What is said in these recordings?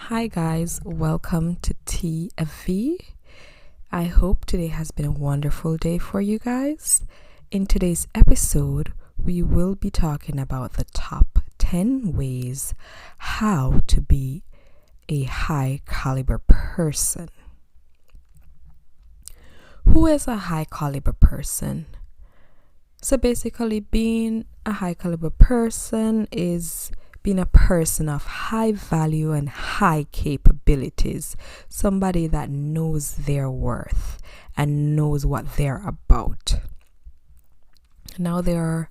Hi guys, welcome to TFV. I hope today has been a wonderful day for you guys. In today's episode, we will be talking about the top 10 ways how to be a high caliber person. Who is a high caliber person? So basically, being a high caliber person is being a person of high value and high capabilities, somebody that knows their worth and knows what they're about. Now, there are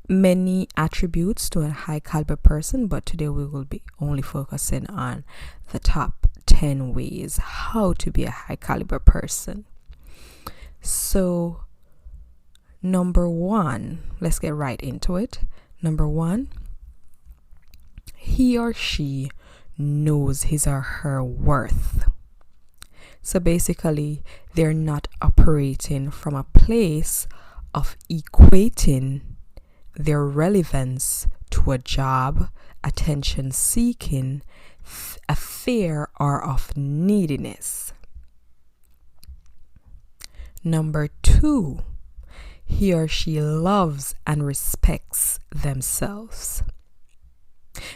many attributes to a high caliber person, but today we will be only focusing on the top 10 ways how to be a high caliber person. So, number one, let's get right into it. Number one, he or she knows his or her worth. So basically, they're not operating from a place of equating their relevance to a job, attention seeking, a fear, or of neediness. Number two, he or she loves and respects themselves.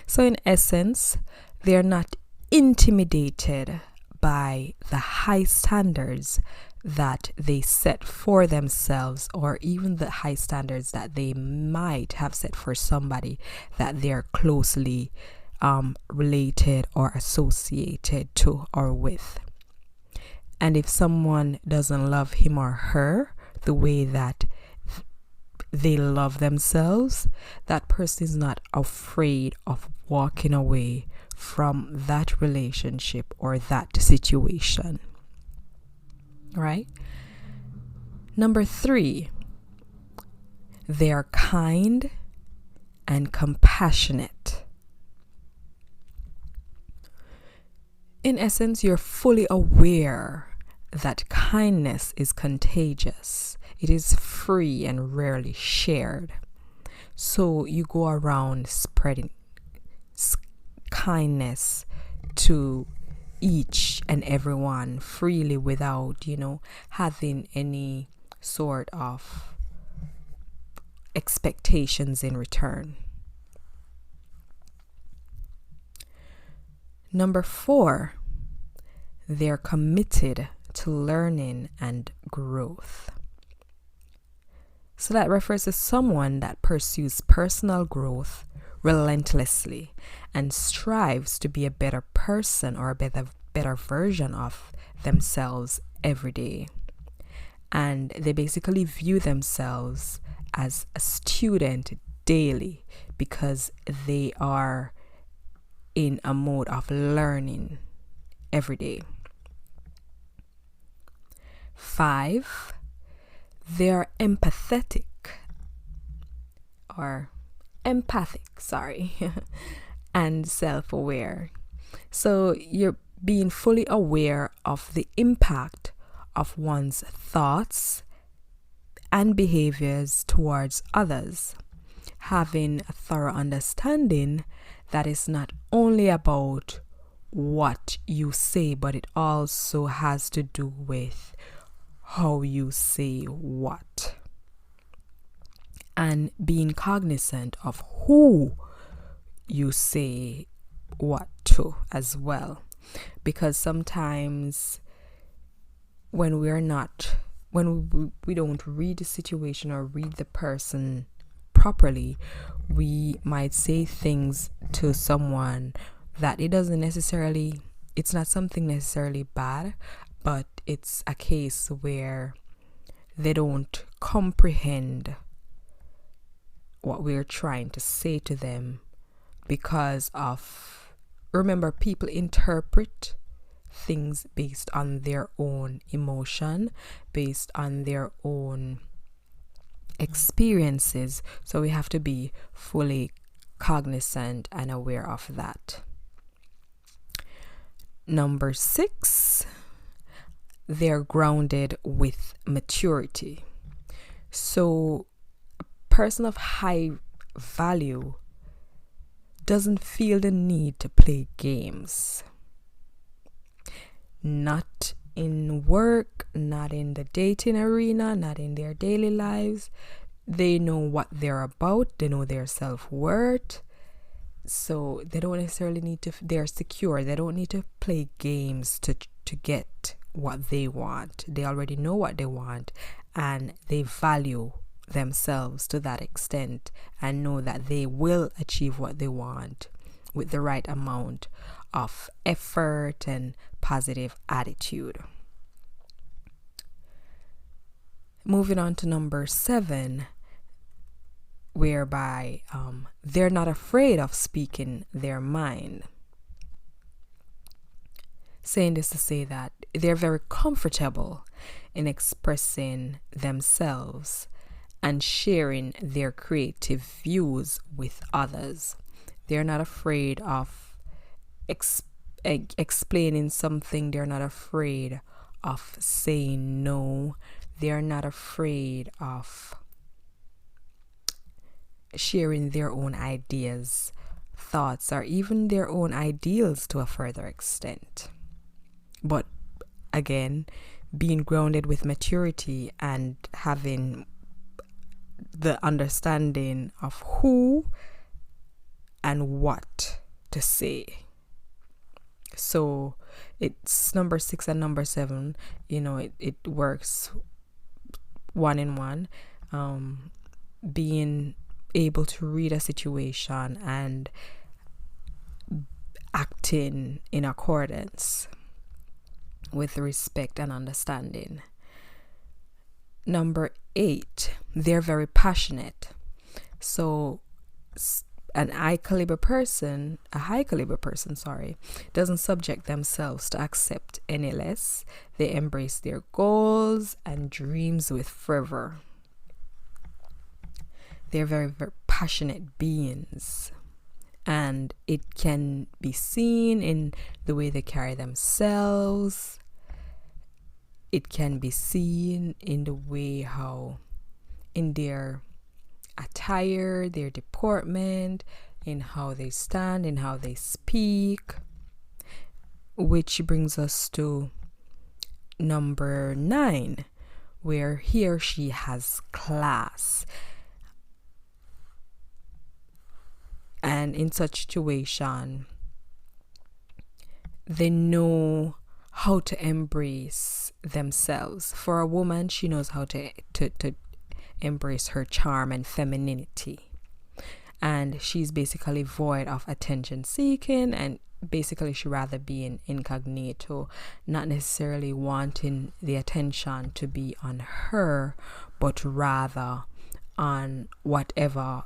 So in essence, they are not intimidated by the high standards that they set for themselves, or even the high standards that they might have set for somebody that they're closely related or associated to or with. And if someone doesn't love him or her the way that they love themselves, that person is not afraid of walking away from that relationship or that situation. Right? Number three, they are kind and compassionate. In essence, you're fully aware that kindness is contagious. It is free and rarely shared. So you go around spreading kindness to each and everyone freely without, having any sort of expectations in return. Number four, they're committed to learning and growth. So that refers to someone that pursues personal growth relentlessly and strives to be a better person or a better version of themselves every day. And they basically view themselves as a student daily because they are in a mode of learning every day. 5, they're empathic and self-aware. So you're being fully aware of the impact of one's thoughts and behaviors towards others, having a thorough understanding that is not only about what you say, but it also has to do with how you say what, and being cognizant of who you say what to as well, because sometimes when we don't read the situation or read the person properly, we might say things to someone that it's not something necessarily bad, but it's a case where they don't comprehend what we're trying to say to them because of, remember, people interpret things based on their own emotion, based on their own experiences. So we have to be fully cognizant and aware of that. Number 6, they're grounded with maturity. So a person of high value doesn't feel the need to play games. Not in work, not in the dating arena, not in their daily lives. They know what they're about. They know their self-worth. So they don't necessarily need to, they're secure. They don't need to play games to get what they want. They already know what they want, and they value themselves to that extent and know that they will achieve what they want with the right amount of effort and positive attitude. Moving on to number 7, whereby they're not afraid of speaking their mind. Saying this to say that they're very comfortable in expressing themselves and sharing their creative views with others. They're not afraid of explaining something. They're not afraid of saying no. They're not afraid of sharing their own ideas, thoughts, or even their own ideals to a further extent. But again, being grounded with maturity and having the understanding of who and what to say. So it's number 6 and number 7, it works one in one. Being able to read a situation and acting in accordance with respect and understanding. Number 8, they're very passionate. So a high caliber person, doesn't subject themselves to accept any less. They embrace their goals and dreams with fervor. They're very, very passionate beings, and it can be seen in the way they carry themselves. It can be seen in the way how, in their attire, their deportment, in how they stand, in how they speak. Which brings us to number 9, where he or she has class. And in such situation, they know how to embrace themselves. For a woman, she knows how to embrace her charm and femininity. And she's basically void of attention seeking, and basically she rather be in incognito, not necessarily wanting the attention to be on her, but rather on whatever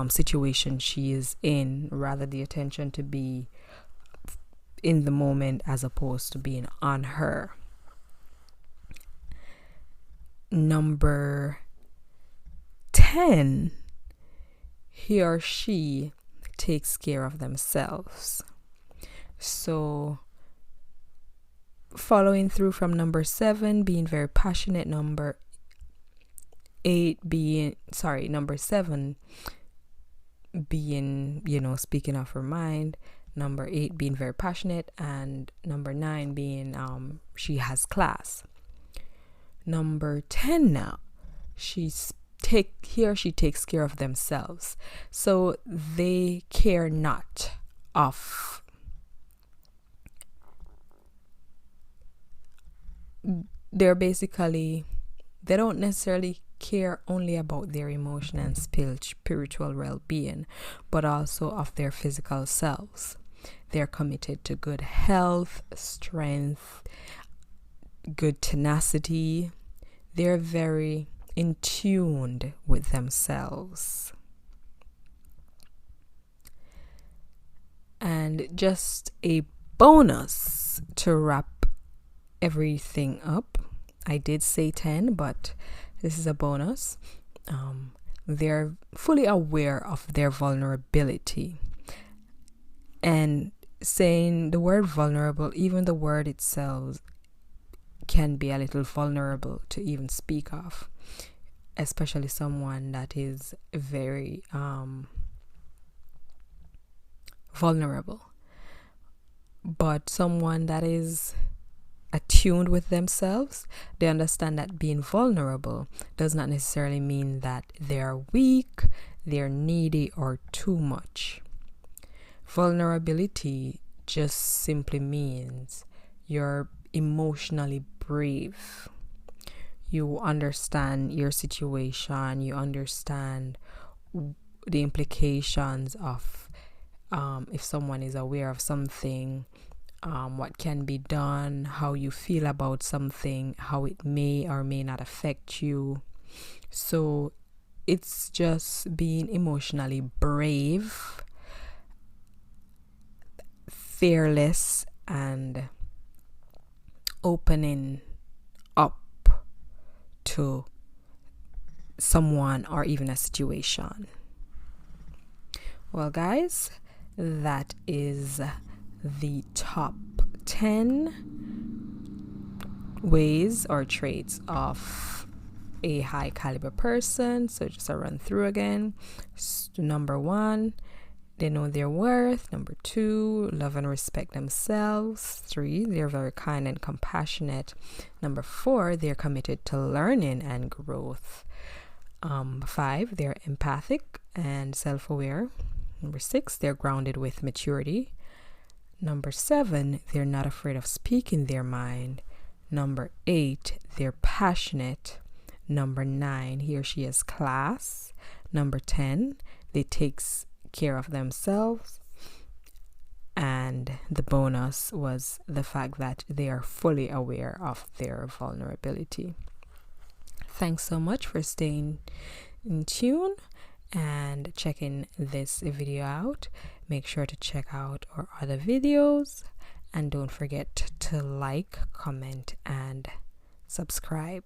situation she is in, rather the attention to be in the moment as opposed to being on her. Number 10, he or she takes care of themselves. So following through from number 7, being very passionate, number 7 being, speaking of her mind, number 8 being very passionate, and number 9 being she has class. Number 10 now, he or she takes care of themselves. So they care not of they don't necessarily care only about their emotion and spiritual well-being, but also of their physical selves. They're committed to good health, strength, good tenacity. They're very in tune with themselves. And just a bonus to wrap everything up. I did say 10, but this is a bonus. They're fully aware of their vulnerability. And saying the word vulnerable, even the word itself can be a little vulnerable to even speak of, especially someone that is very vulnerable. But someone that is attuned with themselves, they understand that being vulnerable does not necessarily mean that they're weak, they're needy, or too much. Vulnerability just simply means you're emotionally brave. You understand your situation, you understand the implications of if someone is aware of something, what can be done, how you feel about something, how it may or may not affect you. So it's just being emotionally brave, fearless, and opening up to someone or even a situation. Well, guys, that is the top 10 ways or traits of a high caliber person. So just a run through again. Number 1, they know their worth. Number 2, love and respect themselves. 3, they're very kind and compassionate. Number 4, they're committed to learning and growth. 5, they're empathic and self-aware. Number 6, they're grounded with maturity. Number 7, they're not afraid of speaking their mind. Number 8, they're passionate. Number 9, he or she has class. Number 10, they take care of themselves. And the bonus was the fact that they are fully aware of their vulnerability. Thanks so much for staying in tune and checking this video out. Make sure to check out our other videos, and don't forget to like, comment, and subscribe.